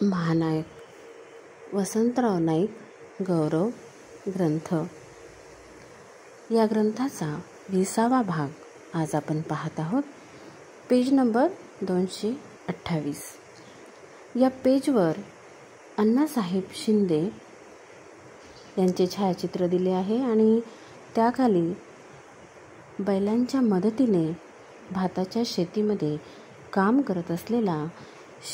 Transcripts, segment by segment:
महानायक वसंतराव नाईक गौरव ग्रंथ या ग्रंथाचा 20वा भाग आज आपण पाहत आहोत. Page number 228. या पेजवर अण्णासाहेब शिंदे यांचे छायाचित्र दिले आहे आणि त्याखाली बैलांच्या मदतीने भाताच्या शेतीमध्ये काम करत असलेला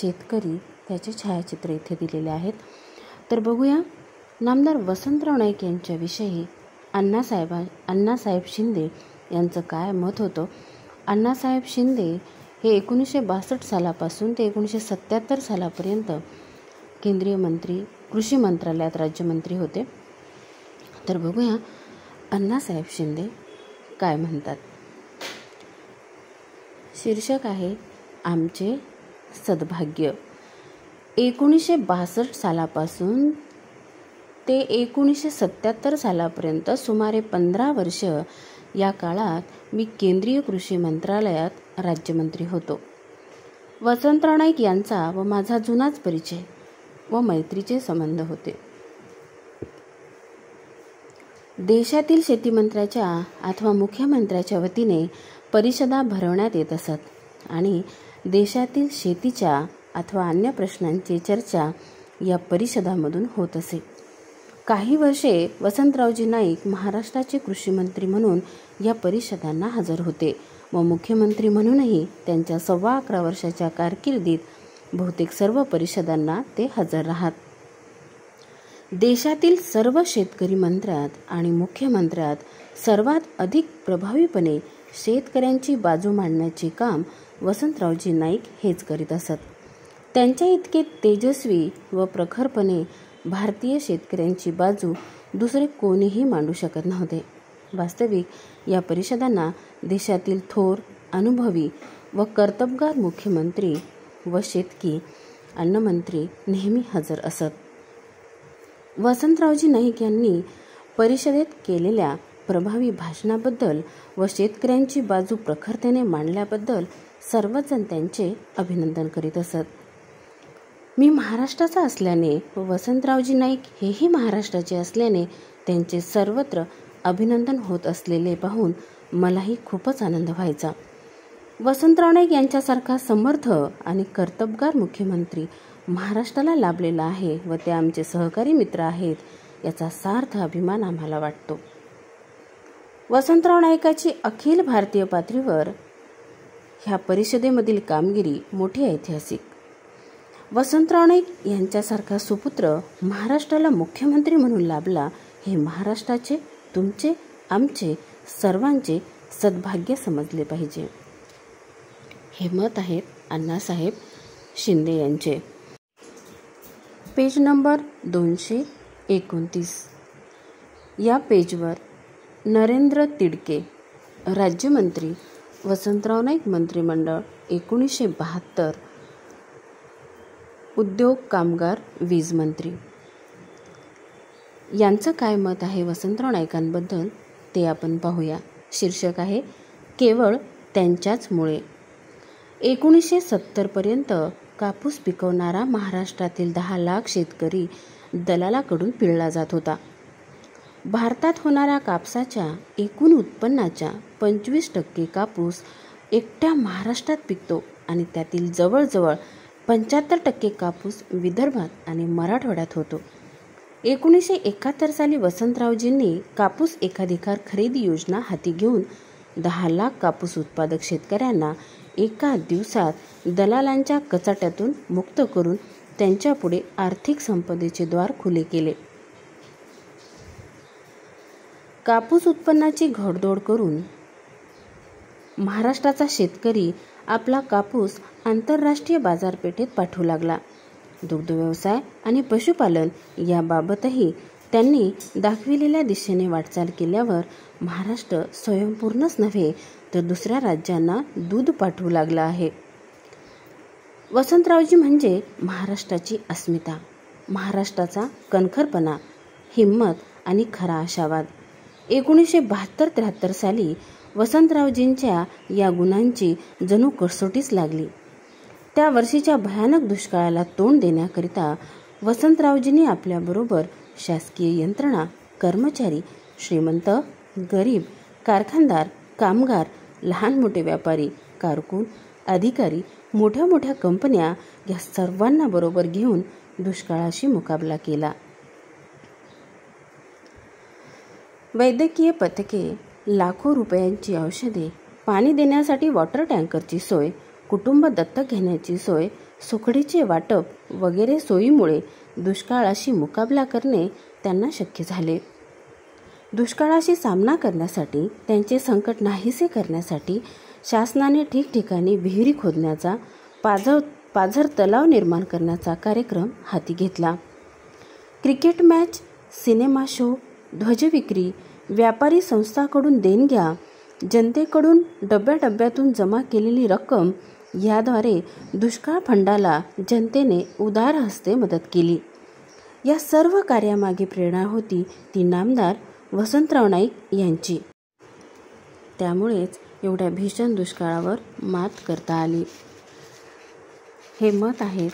शेतकरी त्याचे छायाचित्र इथे दिलेले आहेत. तर बघूया नामदार वसंतराव नाईक यांच्याविषयी अण्णासाहेब शिंदे यांचं काय मत होतं. अण्णासाहेब शिंदे हे 1962 सालापासून ते 1977 सालापर्यंत केंद्रीय मंत्री, कृषी मंत्रालयात राज्यमंत्री होते. तर बघूया अण्णासाहेब शिंदे काय म्हणतात. शीर्षक आहे आमचे सद्भाग्य. 1962 सालापासून ते 1977 सालापर्यंत सुमारे 15 वर्ष या काळात मी केंद्रीय कृषी मंत्रालयात राज्यमंत्री होतो. वसंतराव नाईक यांचा व माझा जुनाच परिचय व मैत्रीचे संबंध होते. देशातील शेतीमंत्र्याच्या अथवा मुख्यमंत्र्याच्या वतीने परिषदा भरवण्यात येत असत आणि देशातील शेतीच्या अथवा अन्य प्रश्नांची चर्चा या परिषदामधून होत असे. काही वर्षे वसंतरावजी नाईक महाराष्ट्राचे कृषी मंत्री म्हणून या परिषदांना हजर होते व मुख्यमंत्री म्हणूनही त्यांच्या 11.25 वर्षाच्या कारकिर्दीत बहुतेक सर्व परिषदांना ते हजर राहत. देशातील सर्व शेतकरी मंत्र्यात आणि मुख्यमंत्र्यात सर्वात अधिक प्रभावीपणे शेतकऱ्यांची बाजू मांडण्याचे काम वसंतरावजी नाईक हेच करीत असत. त्यांच्या इतके तेजस्वी व प्रखरपणे भारतीय शेतकऱ्यांची बाजू दुसरे कोणीही मांडू शकत नव्हते. वास्तविक या परिषदांना देशातील थोर, अनुभवी व कर्तबगार मुख्यमंत्री व शेतकी अन्नमंत्री नेहमी हजर असत. वसंतरावजी नाईक यांनी परिषदेत केलेल्या प्रभावी भाषणाबद्दल व शेतकऱ्यांची बाजू प्रखरतेने मांडल्याबद्दल सर्वजण त्यांचे अभिनंदन करीत असत. मी महाराष्ट्राचा असल्याने व वसंतरावजी नाईक हेही महाराष्ट्राचे असल्याने त्यांचे सर्वत्र अभिनंदन होत असलेले पाहून मलाही खूपच आनंद व्हायचा. वसंतराव नाईक यांच्यासारखा समर्थ आणि कर्तबगार मुख्यमंत्री महाराष्ट्राला लाभलेला आहे व ते आमचे सहकारी मित्र आहेत याचा सार्थ अभिमान आम्हाला वाटतो. वसंतराव नाईकाची अखिल भारतीय पातळीवर ह्या परिषदेमधील कामगिरी मोठी ऐतिहासिक. वसंतराव नाईक यांच्यासारखा सुपुत्र महाराष्ट्राला मुख्यमंत्री म्हणून लाभला हे महाराष्ट्राचे, तुमचे, आमचे सर्वांचे सद्भाग्य समजले पाहिजे. हे मत आहेत अण्णासाहेब शिंदे यांचे. Page number 229. या पेजवर नरेंद्र तिडके राज्यमंत्री, वसंतराव नाईक मंत्रिमंडळ 1972, उद्योग, कामगार, वीज मंत्री यांचं काय मत आहे वसंतराव नाईकांबद्दल ते आपण पाहूया. शीर्षक आहे केवळ त्यांच्याच मुळे. 1970 पर्यंत कापूस पिकवणारा महाराष्ट्रातील 10 लाख शेतकरी दलालाकडून पिळला जात होता. भारतात होणाऱ्या कापसाच्या एकूण उत्पन्नाच्या 25% कापूस एकट्या महाराष्ट्रात पिकतो आणि त्यातील जवळजवळ 75% कापूस विदर्भात आणि मराठवाड्यात होतो. 1971 साली वसंतरावजींनी कापूस एकाधिकार खरेदी योजना हाती घेऊन 10 लाख कापूस उत्पादक शेतकऱ्यांना एका दिवसात दलालांच्या कचाट्यातून मुक्त करून त्यांच्यापुढे आर्थिक संपदेचे द्वार खुले केले. कापूस उत्पन्नाची घोडदौड करून महाराष्ट्राचा शेतकरी आपला कापूस आंतरराष्ट्रीय बाजारपेठेत पाठवू लागला. दुग्धव्यवसाय आणि पशुपालन याबाबतही त्यांनी दाखविलेल्या दिशेने वाटचाल केल्यावर महाराष्ट्र स्वयंपूर्णच नव्हे तर दुसऱ्या राज्यांना दूध पाठवू लागला आहे. वसंतरावजी म्हणजे महाराष्ट्राची अस्मिता, महाराष्ट्राचा कणखरपणा, हिंमत आणि खरा आशावाद. 1972-73 साली वसंतरावजींच्या या गुणांची जणू कसोटीच लागली. त्या वर्षीच्या भयानक दुष्काळाला तोंड देण्याकरिता वसंतरावजींनी आपल्याबरोबर शासकीय यंत्रणा, कर्मचारी, श्रीमंत, गरीब, कारखानदार, कामगार, लहान मोठे व्यापारी, कारकून, अधिकारी, मोठ्या मोठ्या कंपन्या या सर्वांना बरोबर घेऊन दुष्काळाशी मुकाबला केला. वैद्यकीय पथके, लाखो रुपयांची औषधे, पाणी देण्यासाठी वॉटर टँकरची सोय, कुटुंब दत्तक घेण्याची सोय, सुखडीचे वाटप वगैरे सोयीमुळे दुष्काळाशी मुकाबला करणे त्यांना शक्य झाले. दुष्काळाशी सामना करण्यासाठी, त्यांचे संकट नाहीसे करण्यासाठी शासनाने ठिकठिकाणी विहिरी खोदण्याचा, पाझर तलाव निर्माण करण्याचा कार्यक्रम हाती घेतला. क्रिकेट मॅच, सिनेमा शो, ध्वजविक्री, व्यापारी संस्थांकडून देणग्या, जनतेकडून डब्यातून जमा केलेली रक्कम याद्वारे दुष्काळ फंडाला जनतेने उदार हस्ते मदत केली. या सर्व कार्यामागे प्रेरणा होती ती नामदार वसंतराव नाईक यांची. त्यामुळेच एवढ्या भीषण दुष्काळावर मात करता आली. हे मत आहे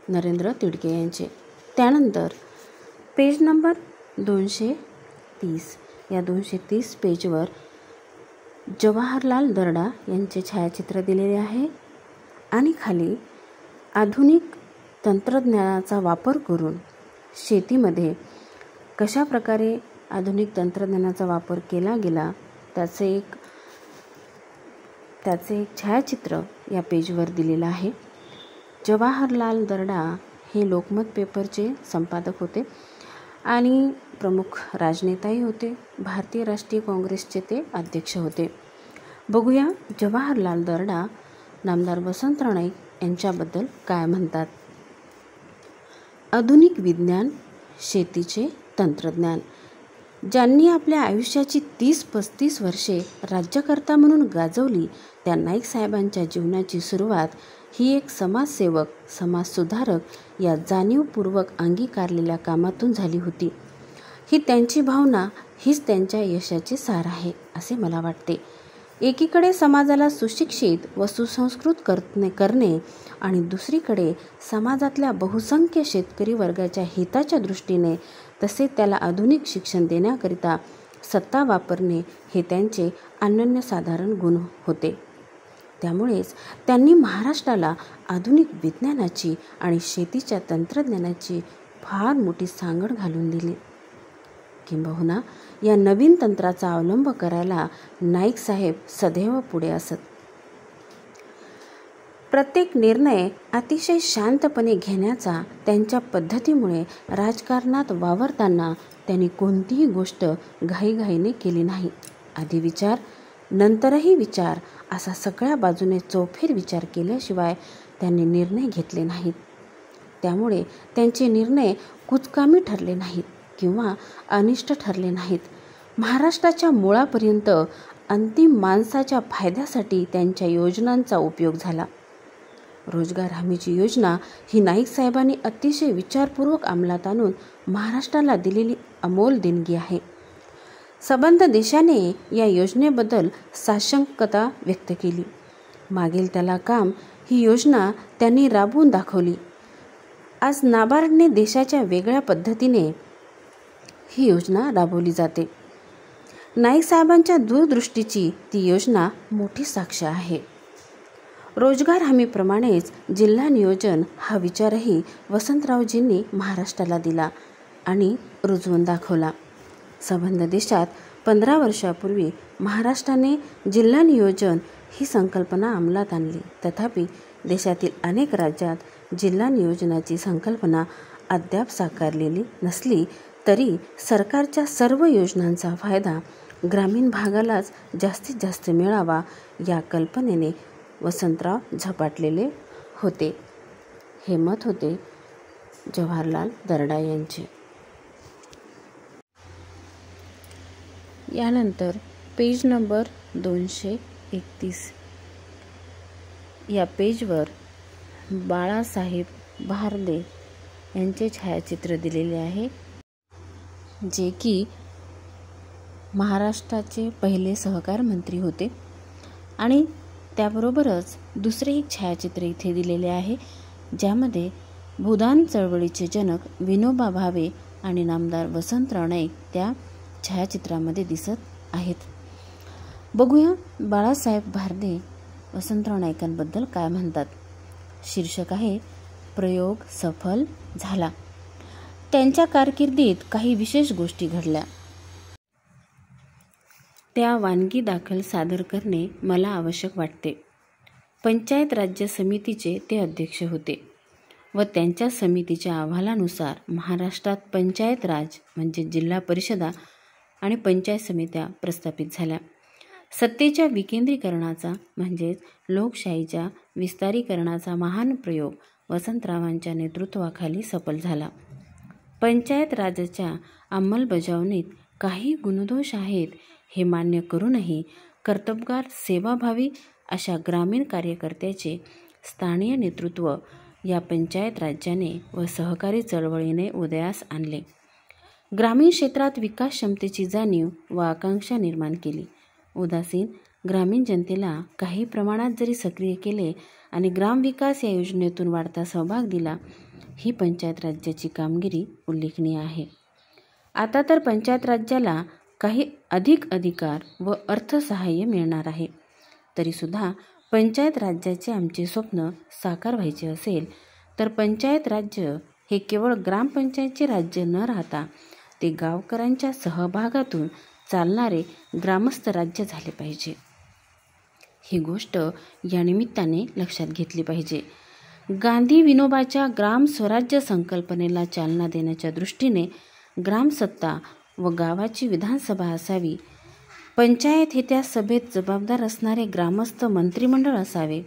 नरेंद्र तिडके यांचे. त्यानंतर पेज नंबर 230, या 230 पेजवर जवाहरलाल दर्डा यांचे छायाचित्र दिलेले आहे आणि खाली आधुनिक तंत्रज्ञानाचा वापर करून शेतीमध्ये कशा प्रकारे आधुनिक तंत्रज्ञानाचा वापर केला गेला त्याचे एक छायाचित्र या पेजवर दिलेलं आहे. जवाहरलाल दर्डा हे लोकमत पेपरचे संपादक होते आणि प्रमुख राजनेताही होते. भारतीय राष्ट्रीय काँग्रेसचे ते अध्यक्ष होते. बघूया जवाहरलाल दर्डा नामदार वसंतराव नाईक यांच्याबद्दल काय म्हणतात. आधुनिक विज्ञान, शेतीचे तंत्रज्ञान. ज्यांनी आपल्या आयुष्याची 30-35 वर्षे राज्यकर्ता म्हणून गाजवली त्या नाईक साहेबांच्या जीवनाची सुरुवात ही एक समाजसेवक, समाजसुधारक या जाणीवपूर्वक अंगीकारलेल्या कामातून झाली होती. ही त्यांची भावना, हीच त्यांच्या यशाचे सार आहे असे मला वाटते. एकीकडे समाजाला सुशिक्षित व सुसंस्कृत करणे आणि दुसरीकडे समाजातल्या बहुसंख्य शेतकरी वर्गाच्या हिताच्या दृष्टीने तसे त्याला आधुनिक शिक्षण देण्याकरिता सत्ता वापरणे हे त्यांचे अनन्यसाधारण गुण होते. त्यामुळेच त्यांनी महाराष्ट्राला आधुनिक विज्ञानाची आणि शेतीच्या तंत्रज्ञानाची फार मोठी सांगड घालून दिली. किंबहुना या नवीन तंत्राचा अवलंब करायला नाईक साहेब सदैव पुढे असत. प्रत्येक निर्णय अतिशय शांतपणे घेण्याचा त्यांच्या पद्धतीमुळे राजकारणात वावरताना त्यांनी कोणतीही गोष्ट घाईघाईने केली नाही. आधी विचार, नंतरही विचार असा सगळ्या बाजूने चौफेर विचार केल्याशिवाय त्यांनी निर्णय घेतले नाहीत. त्यामुळे त्यांचे निर्णय कुचकामी ठरले नाहीत किंवा अनिष्ट ठरले नाहीत. महाराष्ट्राच्या मुळापर्यंत अंतिम माणसाच्या फायद्यासाठी त्यांच्या योजनांचा उपयोग झाला. रोजगार हमीची योजना ही नाईक साहेबांनी अतिशय विचारपूर्वक अंमलात आणून महाराष्ट्राला दिलेली अमोल देणगी आहे. संबंध देशाने या योजनेबद्दल साशंकता व्यक्त केली. मागेल त्याला काम ही योजना त्यांनी राबवून दाखवली. आज नाबार्डने देशाच्या वेगळ्या पद्धतीने ही योजना राबवली जाते. नाईक साहेबांच्या दूरदृष्टीची ती योजना मोठी साक्ष आहे. रोजगार हमीप्रमाणेच जिल्हा नियोजन हा विचारही वसंतरावजींनी महाराष्ट्राला दिला आणि रुजवून दाखवला. संबंध देशात 15 वर्षापूर्वी महाराष्ट्राने जिल्हा नियोजन ही संकल्पना अंमलात आणली. तथापि देशातील अनेक राज्यात जिल्हा नियोजनाची संकल्पना अद्याप साकारलेली नसली तरी सरकारच्या सर्व योजनांचा फायदा ग्रामीण भागालाच जास्तीत जास्त मिळावा या कल्पनेने वसंतराव झपाटलेले होते. हे मत होते जवाहरलाल दर्डा यांचे. यानंतर पेज नंबर 231 या पेजवर बाळासाहेब भारदे यांचे छायाचित्र दिलेले आहे, जे की महाराष्ट्राचे पहिले सहकार मंत्री होते आणि त्याबरोबरच दुसरे एक छायाचित्र इथे दिलेले आहे, ज्यामध्ये भूदान चळवळीचे जनक विनोबा भावे आणि नामदार वसंतराव नाईक त्या छायाचित्रामध्ये दिसत आहेत. बघूया बाळासाहेब भारदे वसंतराव नाईकांबद्दल काय म्हणतात. शीर्षक आहे प्रयोग सफल झाला. त्यांच्या कारकिर्दीत काही विशेष गोष्टी घडल्या. त्या वानगी दाखल सादर करणे मला आवश्यक वाटते. पंचायत राज्य समितीचे ते अध्यक्ष होते व त्यांच्या समितीच्या अहवालानुसार महाराष्ट्रात पंचायत राज म्हणजे जिल्हा परिषदा आणि पंचायत समित्या प्रस्थापित झाल्या. सत्तेच्या विकेंद्रीकरणाचा म्हणजेच लोकशाहीच्या विस्तारीकरणाचा महान प्रयोग वसंतरावांच्या नेतृत्वाखाली सफल झाला. पंचायत राजाच्या अंमलबजावणीत काही गुणदोष आहेत हे मान्य करूनही कर्तबगार सेवाभावी अशा ग्रामीण कार्यकर्त्याचे स्थानीय नेतृत्व या पंचायत राज्याने व सहकारी चळवळीने उदयास आणले. ग्रामीण क्षेत्रात विकास क्षमतेची जाणीव व आकांक्षा निर्माण केली. उदासीन ग्रामीण जनतेला काही प्रमाणात जरी सक्रिय केले आणि ग्रामविकास या योजनेतून वाढता सहभाग दिला, ही पंचायत राज्याची कामगिरी उल्लेखनीय आहे. आता तर पंचायत राज्याला काही अधिक अधिकार व अर्थसहाय्य मिळणार आहे. तरीसुद्धा पंचायत राज्याचे आमचे स्वप्न साकार व्हायचे असेल तर पंचायत राज्य हे केवळ ग्रामपंचायतचे राज्य न राहता ते गावकऱ्यांच्या सहभागातून चालणारे ग्रामस्थ राज्य झाले पाहिजे. ही गोष्ट या निमित्ताने लक्षात घेतली पाहिजे. गांधी विनोबाच्या ग्राम स्वराज्य संकल्पनेला चालना देण्याच्या दृष्टीने ग्रामसत्ता व गावाची विधानसभा असावी. पंचायत हे त्या सभेत जबाबदार असणारे ग्रामस्थ मंत्रिमंडळ असावे.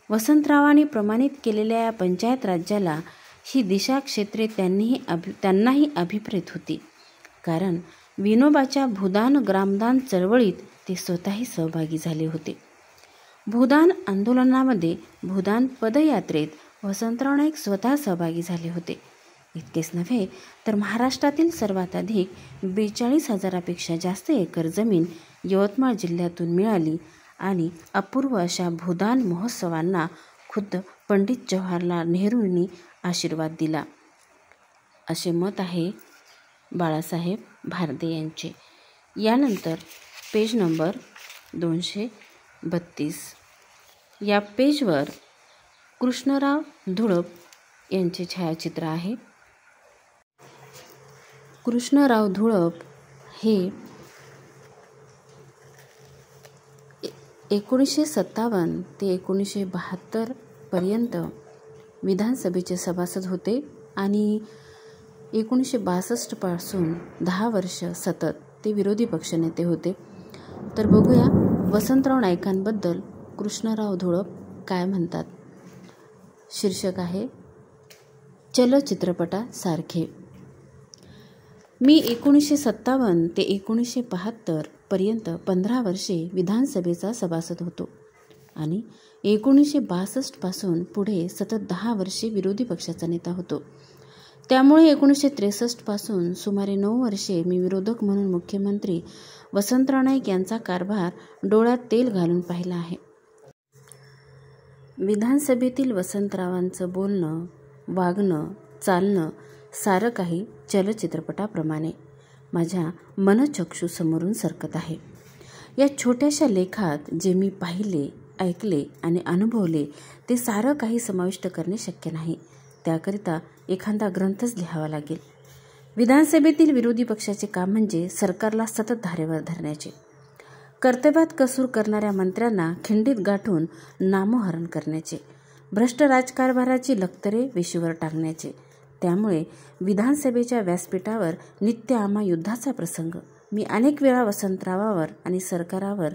वसंतरावांनी प्रमाणित केलेल्या या पंचायत राज्याला ही दिशा क्षेत्रे त्यांनाही अभिप्रेत होती, कारण विनोबाच्या भूदान ग्रामदान चळवळीत ते स्वतःही सहभागी झाले होते. भूदान आंदोलनामध्ये भूदान पदयात्रेत वसंतराव नाईक स्वतः सहभागी झाले होते. इतकेच नव्हे तर महाराष्ट्रातील सर्वात अधिक 42,000पेक्षा जास्त एकर जमीन यवतमाळ जिल्ह्यातून मिळाली आणि अपूर्व अशा भूदान महोत्सवांना खुद्द पंडित जवाहरलाल नेहरूंनी आशीर्वाद दिला, असे मत आहे बाळासाहेब भारदे यांचे. यानंतर पेज नंबर 232 या पेजवर कृष्णराव धुळप यांचे छायाचित्र आहे. कृष्णराव धुळप हे 1957 ते 1972 पर्यंत विधानसभेचे सभासद होते आणि 1962 पासून 10 वर्ष सतत ते विरोधी पक्षनेते होते. तर बघूया वसंतराव नाईकांबद्दल कृष्णराव धुळप काय म्हणतात. शीर्षक आहे चलचित्रपटासारखे. मी 1957 ते 1972 पर्यंत 15 वर्षे विधानसभेचा सभासद होतो आणि 1962 पासून पुढे सतत 10 वर्षे विरोधी पक्षाचा नेता होतो. त्यामुळे 1963 पासून सुमारे 9 वर्षे मी विरोधक म्हणून मुख्यमंत्री वसंतराव नाईक यांचा कारभार डोळ्यात तेल घालून पाहिला आहे. विधानसभेतील वसंतरावांचं बोलणं, वागणं, चालणं सारं काही चलचित्रपटाप्रमाणे माझ्या मनचक्षुसमोरून सरकत आहे. या छोट्याशा लेखात जे मी पाहिले, ऐकले आणि अनुभवले ते सारं काही समाविष्ट करणे शक्य नाही. त्याकरिता एखादा ग्रंथच लिहावा लागेल. विधानसभेतील विरोधी पक्षाचे काम म्हणजे सरकारला सतत धारेवर धरण्याचे, कर्तव्यात कसूर करणाऱ्या मंत्र्यांना खिंडीत गाठून नामोहरण करण्याचे, भ्रष्ट राजकारभाराची लक्तरे वेशीवर टाकण्याचे. त्यामुळे विधानसभेच्या व्यासपीठावर नित्य आम्हा युद्धाचा प्रसंग. मी अनेक वेळा वसंतरावावर आणि सरकारावर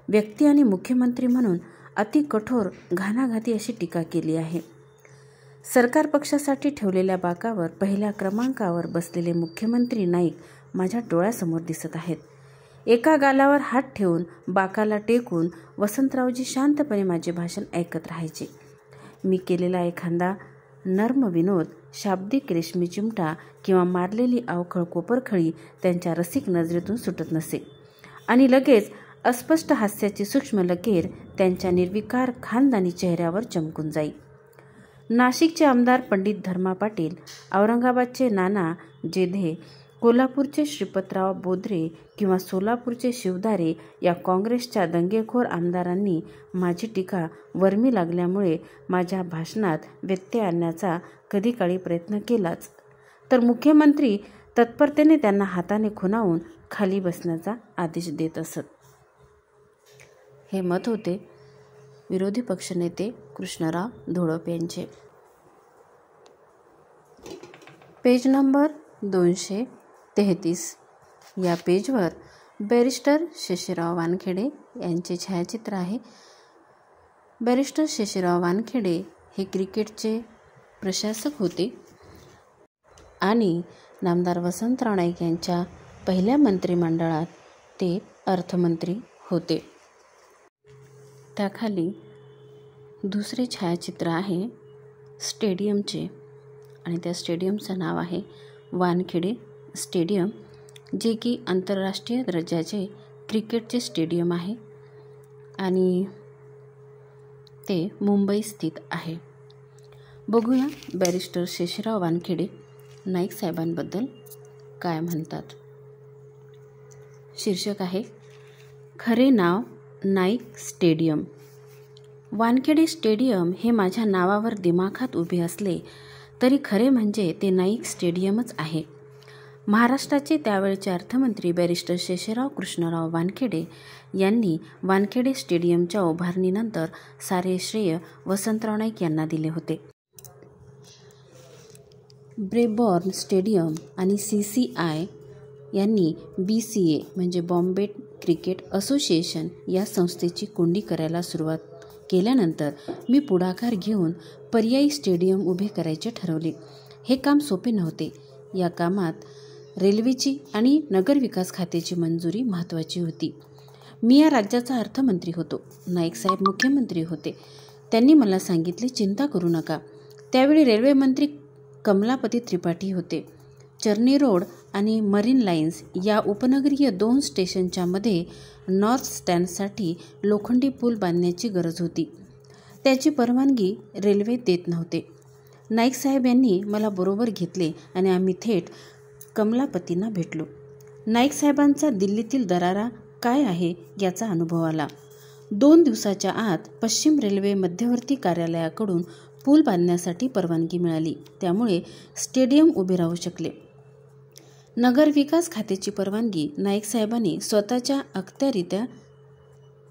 व्यक्ती आणि मुख्यमंत्री म्हणून अति कठोर घाणाघाती अशी टीका केली आहे. सरकार पक्षासाठी ठेवलेल्या बाकावर पहिल्या क्रमांकावर बसलेले मुख्यमंत्री नाईक माझ्या डोळ्यासमोर दिसत आहेत. एका गालावर हात ठेवून बाकाला टेकून वसंतरावजी शांतपणे माझे भाषण ऐकत राहायचे. मी केलेला एखादा नर्म विनोद, शाब्दिक रेशमी चिमटा किंवा मारलेली अवखळ कोपरखळी त्यांच्या रसिक नजरेतून सुटत नसे आणि लगेच अस्पष्ट हास्याची सूक्ष्म लकीर त्यांच्या निर्विकार खानदानी चेहऱ्यावर चमकून जाई. नाशिकचे आमदार पंडित धर्मा पाटील, औरंगाबादचे नाना जेधे, कोल्हापूरचे श्रीपतराव बोद्रे किंवा सोलापूरचे शिवधारे या काँग्रेसच्या दंगेखोर आमदारांनी माझी टीका वर्मी लागल्यामुळे माझ्या भाषणात व्यत्यय आणण्याचा कधी काळी प्रयत्न केलाच, तर मुख्यमंत्री तत्परतेने त्यांना हाताने खुणावून खाली बसण्याचा आदेश देत असत. हे मत होते विरोधी पक्षनेते कृष्णराव धोळप यांचे. Page number 233. या पेजवर बॅरिस्टर शेषराव वानखेडे यांचे छायाचित्र आहे. बॅरिस्टर शेषराव वानखेडे हे क्रिकेटचे प्रशासक होते आणि नामदार वसंतराव नाईक यांच्या पहिल्या मंत्रिमंडळात ते अर्थमंत्री होते. त्याखाली दुसरे छायाचित्र आहे स्टेडियमचे आणि त्या स्टेडियमचं नाव आहे वानखेडे स्टेडियम, जे की आंतरराष्ट्रीय दर्जाचे क्रिकेटचे स्टेडियम आहे आणि ते मुंबई स्थित आहे. बघूया बॅरिस्टर शेषराव वानखेडे नाईक साहेबांबद्दल काय म्हणतात. शीर्षक आहे खरे नाव नाईक स्टेडियम. वानखेडे स्टेडियम हे माझ्या नावावर दिमाखात उभे असले तरी खरे म्हणजे ते नाईक स्टेडियमच आहे. महाराष्ट्राचे त्यावेळचे अर्थमंत्री बॅरिस्टर शेषराव कृष्णराव वानखेडे यांनी वानखेडे स्टेडियमच्या उभारणीनंतर सारे श्रेय वसंतराव नाईक यांना दिले होते. ब्रेबॉर्न स्टेडियम आणि CCI यांनी BCA म्हणजे बॉम्बे क्रिकेट असोसिएशन या संस्थेची कोंडी करायला सुरुवात केल्यानंतर मी पुढाकार घेऊन पर्यायी स्टेडियम उभे करायचे ठरवले. हे काम सोपे नव्हते. या कामात रेल्वेची आणि नगरविकास खात्याची मंजुरी महत्त्वाची होती. मी या राज्याचा अर्थमंत्री होतो. नाईकसाहेब मुख्यमंत्री होते. त्यांनी मला सांगितले, चिंता करू नका. त्यावेळी रेल्वे मंत्री कमलापती त्रिपाठी होते. चर्नी रोड आणि मरीन लाईन्स या उपनगरीय 2 स्टेशनच्या मध्ये नॉर्थ स्टँडसाठी लोखंडी पूल बांधण्याची गरज होती. त्याची परवानगी रेल्वे देत नव्हते. नाईकसाहेब यांनी मला बरोबर घेतले आणि आम्ही थेट कमलापतींना भेटलो. नाईकसाहेबांचा दिल्लीतील दरारा काय आहे याचा अनुभव आला. 2 दिवसाच्या आत पश्चिम रेल्वे मध्यवर्ती कार्यालयाकडून पूल बांधण्यासाठी परवानगी मिळाली. त्यामुळे स्टेडियम उभे राहू शकले. नगरविकास खात्याची परवानगी नाईकसाहेबांनी स्वतःच्या अखत्यारीत्या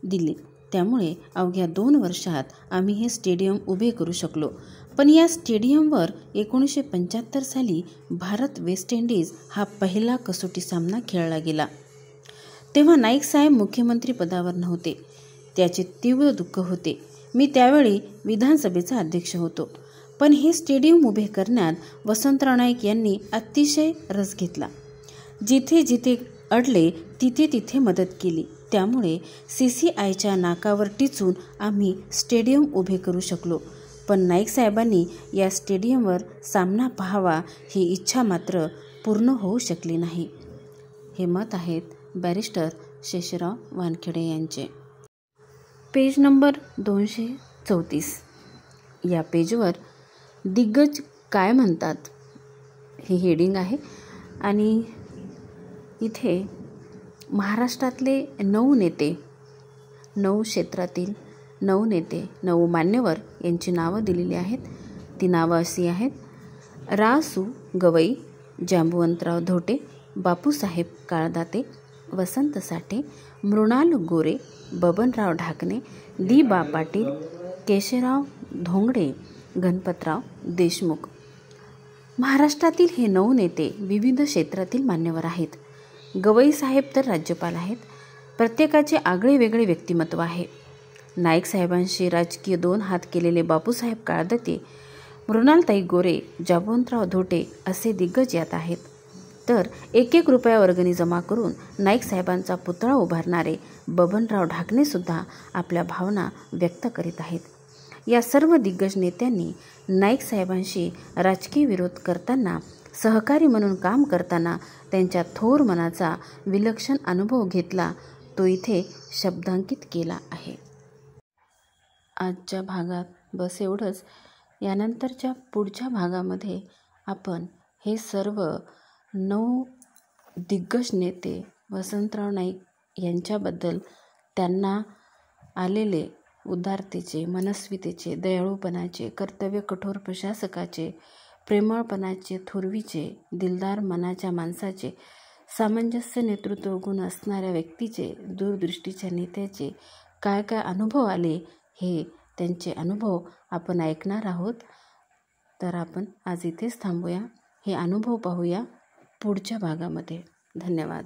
दिली. त्यामुळे अवघ्या 2 वर्षात आम्ही हे स्टेडियम उभे करू शकलो. पण या स्टेडियमवर 1975 साली भारत वेस्ट इंडिज हा पहिला कसोटी सामना खेळला गेला. तेव्हा नाईकसाहेब मुख्यमंत्री पदावर नव्हते. त्याचे तीव्र दुःख होते. मी त्यावेळी विधानसभेचा अध्यक्ष होतो. पण हे स्टेडियम उभे करण्यात वसंतराव नाईक यांनी अतिशय रस घेतला. जिथे जिथे अडले तिथे तिथे मदत केली. त्यामुळे CCIच्या नाकावर टिचून आम्ही स्टेडियम उभे करू शकलो. पण नाईकसाहेबांनी या स्टेडियमवर सामना पाहावा ही इच्छा मात्र पूर्ण होऊ शकली नाही. हे मत आहेत बॅरिस्टर शेषराव वानखेडे यांचे. Page number 234. या पेजवर दिग्गज काय म्हणतात हे हेडिंग आहे आणि इथे महाराष्ट्रातले 9 नेते, 9 क्षेत्रातील 9 नेते, 9 मान्यवर यांची नावं दिलेली आहेत. ती नावं अशी आहेत: रा.सु. गवई, जांबुवंतराव धोटे, बापूसाहेब काळदाते, वसंत साठे, मृणाल गोरे, बबनराव ढाकणे, डी.बा. पाटील, केशवराव धोंगडे, गणपतराव देशमुख. महाराष्ट्रातील हे 9 नेते विविध क्षेत्रातील मान्यवर आहेत. गवई साहेब तर राज्यपाल आहेत. प्रत्येकाचे आगळे वेगळे व्यक्तिमत्व आहे. नाईक साहेबांशी राजकीय 2 हात केलेले बापूसाहेब काळदते, मृणालताई गोरे, जांबुवंतराव धोटे असे दिग्गज यात आहेत. तर 1-1 रुपया वर्गणी जमा करून नाईक साहेबांचा पुतळा उभारणारे बबनराव ढाकणे सुद्धा आपल्या भावना व्यक्त करीत आहेत. या सर्व दिग्गज नेत्यांनी नाईक साहेबांशी राजकीय विरोध करताना, सहकारी म्हणून काम करताना त्यांच्या थोर मनाचा विलक्षण अनुभव घेतला. तो इथे शब्दांकित केला आहे. आजच्या भागात बस एवढंच. यानंतरच्या पुढच्या भागामध्ये आपण हे सर्व 9 दिग्गज नेते वसंतराव नाईक यांच्याबद्दल, त्यांना आलेले उदारतेचे, मनस्वितेचे, दयाळूपणाचे, कर्तव्य कठोर प्रशासकाचे, प्रेमळपणाचे, थोरवीचे, दिलदार मनाच्या माणसाचे, सामंजस्य नेतृत्व गुण असणाऱ्या व्यक्तीचे, दूरदृष्टीच्या नेत्याचे काय काय अनुभव आले, हे त्यांचे अनुभव आपण ऐकणार आहोत. तर आपण आज इथेच थांबूया. हे अनुभव पाहूया पुढच्या भागामध्ये. धन्यवाद.